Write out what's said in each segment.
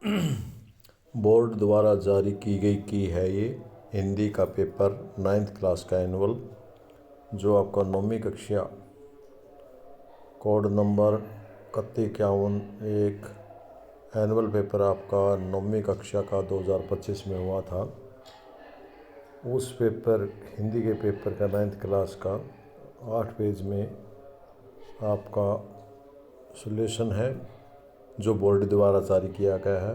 Board द्वारा जारी की गई की है ये हिंदी का पेपर 9th क्लास का एनुअल, जो आपका 9वीं कक्षा कोड नंबर 3151 एक एनुअल पेपर आपका 9वीं कक्षा का 2025 में हुआ था। उस पेपर हिंदी के पेपर का 9th क्लास का 8 पेज में आपका सॉल्यूशन है जो बोर्ड द्वारा जारी किया गया है।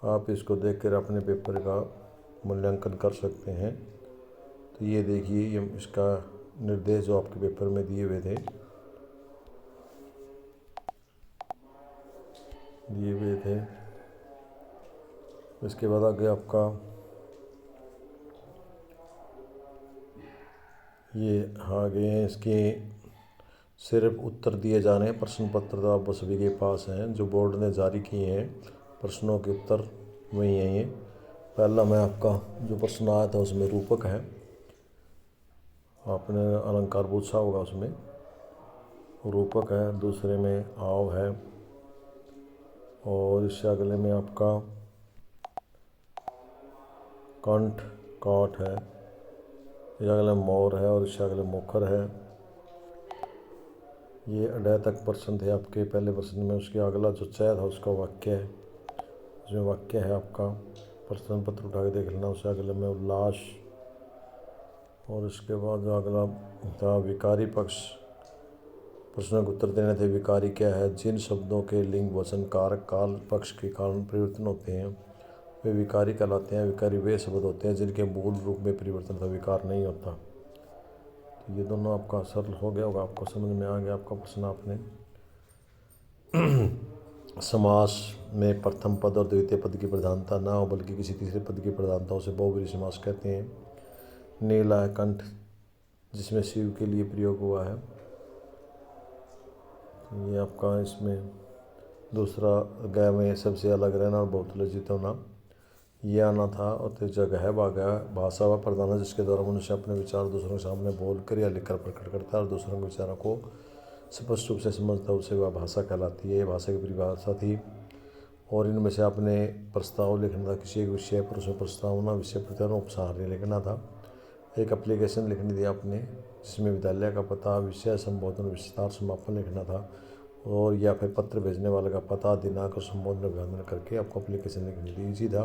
आप इसको देखकर अपने पेपर का मूल्यांकन कर सकते हैं। तो ये देखिए, ये इसका निर्देश जो आपके पेपर में दिए हुए थे। इसके बाद आगे आपका ये आगे हैं, इसके सिर्फ उत्तर दिए जाने हैं। प्रश्न पत्र तो आप सभी के पास हैं जो बोर्ड ने जारी किए हैं, प्रश्नों के उत्तर वही हैं। ये पहला मैं आपका जो प्रश्न आया था उसमें रूपक है, आपने अलंकार पूछा होगा, उसमें रूपक है। दूसरे में आव है, और इससे अगले में आपका कंठ काठ है, इससे अगले मोर है, और इससे अगले मुखर है। ये अड्याय तक प्रश्न थे आपके पहले प्रश्न में। उसके अगला जो चय था उसका वाक्य है, उसमें वाक्य है आपका। प्रश्न पत्र उठा के देख लेना। उससे अगले में उल्लास, और इसके बाद जो अगला था विकारी पक्ष। प्रश्न के उत्तर देने थे। विकारी क्या है? जिन शब्दों के लिंग वचन कारक काल पक्ष के कारण परिवर्तन होते हैं वे विकारी कहलाते हैं। विकारी वे शब्द होते हैं जिनके मूल रूप में परिवर्तन का विकार नहीं होता। तो ये दोनों आपका सरल हो गया होगा, आपको समझ में आ गया आपका प्रश्न। आपने समास में प्रथम पद और द्वितीय पद की प्रधानता ना हो बल्कि किसी तीसरे पद की प्रधानता उसे बहुब्रीहि समास कहते हैं। नीला है कंठ, जिसमें शिव के लिए प्रयोग हुआ है। ये आपका इसमें दूसरा गय में सबसे अलग रहना और बहुत लज्जित होना, ये आना था। और तीसरा गह भागा भाषा व प्रधान, जिसके द्वारा मनुष्य अपने विचार दूसरों के सामने बोलकर या लिखकर प्रकट करता है और दूसरों के विचारों को स्पष्ट रूप से समझता है, उसे वह भाषा कहलाती है। ये भाषा की परिभाषा थी। और इनमें से आपने प्रस्ताव लिखना था किसी एक विषय पर, उसमें प्रस्तावना विषय प्रतिपादन उपसार लिखना था। एक एप्लीकेशन लिखनी थी आपने, जिसमें विद्यालय का पता, विषय संबोधन, विस्तार समापन लिखना था, और या फिर पत्र भेजने वाले का पता, दिनांक और संबोधन अभिवादन करके आपको एप्लीकेशन लिखनी थी। इजी था।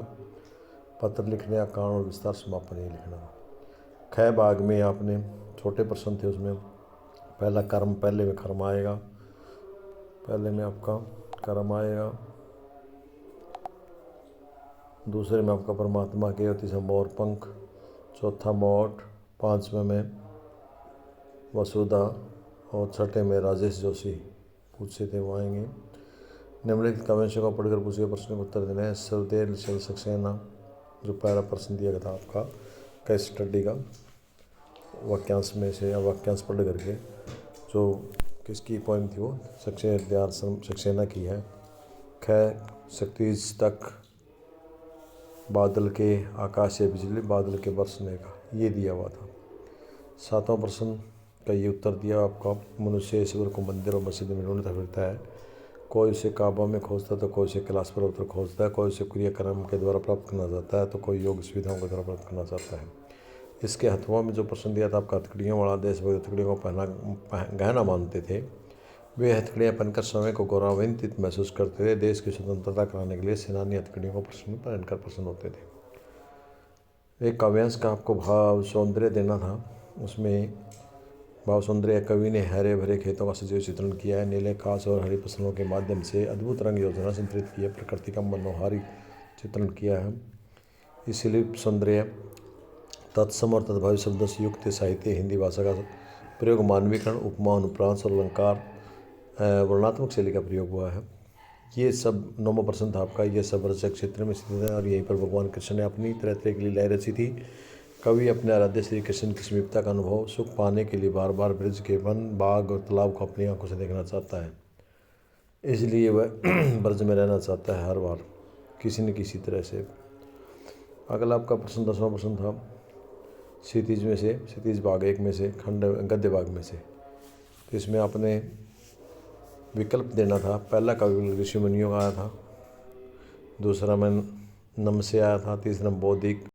पत्र लिखने का कारण और विस्तार समापन ये लिखना था। ख भाग में आपने छोटे प्रश्न थे, उसमें पहला कर्म, पहले में कर्म आएगा, पहले में आपका कर्म आएगा। दूसरे में आपका परमात्मा के, और तीसरा मोर पंख, चौथा मोट, पांचवें में वसुधा, और छठे में राजेश जोशी पूछे थे, वो आएंगे। निम्नलिखित काव्यांशों का पढ़कर पूछे प्रश्न का उत्तर देना है। सरदेल सक्सेना, जो पहला प्रश्न दिया गया था आपका केस स्टडी का, वाक्यांश में से या वाक्यांश पढ़ करके जो किसकी पॉइंट थी वो सक्सेना की है। ख शक्तिज तक, बादल के आकाश से बिजली, बादल के बरसने का, ये दिया हुआ था। सातवां प्रश्न का ये उत्तर दिया आपका। मनुष्य ईश्वर को मंदिर और मस्जिद में ढूंढता फिरता है। कोई उसे काबा में खोजता है तो कोई उसे कैलाश पर्वत पर खोजता है। कोई उसे क्रियाक्रम के द्वारा प्राप्त करना चाहता है तो कोई योग सुविधाओं के द्वारा प्राप्त करना चाहता है। इसके हथुआ में जो प्रश्न दिया था आपका, हथकड़ियों वाला देशभक्त हथकड़ियों को पहना गहना मानते थे। वे हथकड़ियाँ पहनकर समय को गौरवान्वित महसूस करते थे। देश की स्वतंत्रता कराने के लिए सेनानी हथकड़ियों को पहनकर प्रसन्न होते थे। एक काव्यांश का आपको भाव सौंदर्य देना था। उसमें भाव सौंदर्य कवि ने हरे भरे खेतों का सजीव चित्रण किया है। नीले घास और हरी फसलों के माध्यम से अद्भुत रंग योजना संतरित की है। प्रकृति का मनोहारी चित्रण किया है। इसलिए सौंदर्य तत्सम और तद्भावी शब्दों से युक्त साहित्य, हिंदी भाषा का प्रयोग, मानवीकरण, उपमा, अनुप्रांश और अलंकार, वर्णात्मक शैली का प्रयोग हुआ है। ये सब 9वां प्रश्न था आपका। ये सब रचक क्षेत्र में स्थित है और यहीं पर भगवान कृष्ण ने अपनी तरह तरह की लीलाएं रची थी। कवि अपने आराध्य श्री कृष्ण की समीपता का अनुभव सुख पाने के लिए बार बार ब्रज के वन, बाग और तालाब को अपनी आंखों से देखना चाहता है। इसलिए वह ब्रज में रहना चाहता है हर बार किसी न किसी तरह से। अगला आपका प्रश्न 10वां प्रश्न था क्षितिज में से, क्षितिज भाग 1 में से, खंड गद्य भाग में से। तो इसमें आपने विकल्प देना था। पहला कवि ऋषि मुनियों का आया था, दूसरा में नम से आया था, तीसरा में बौद्धिक।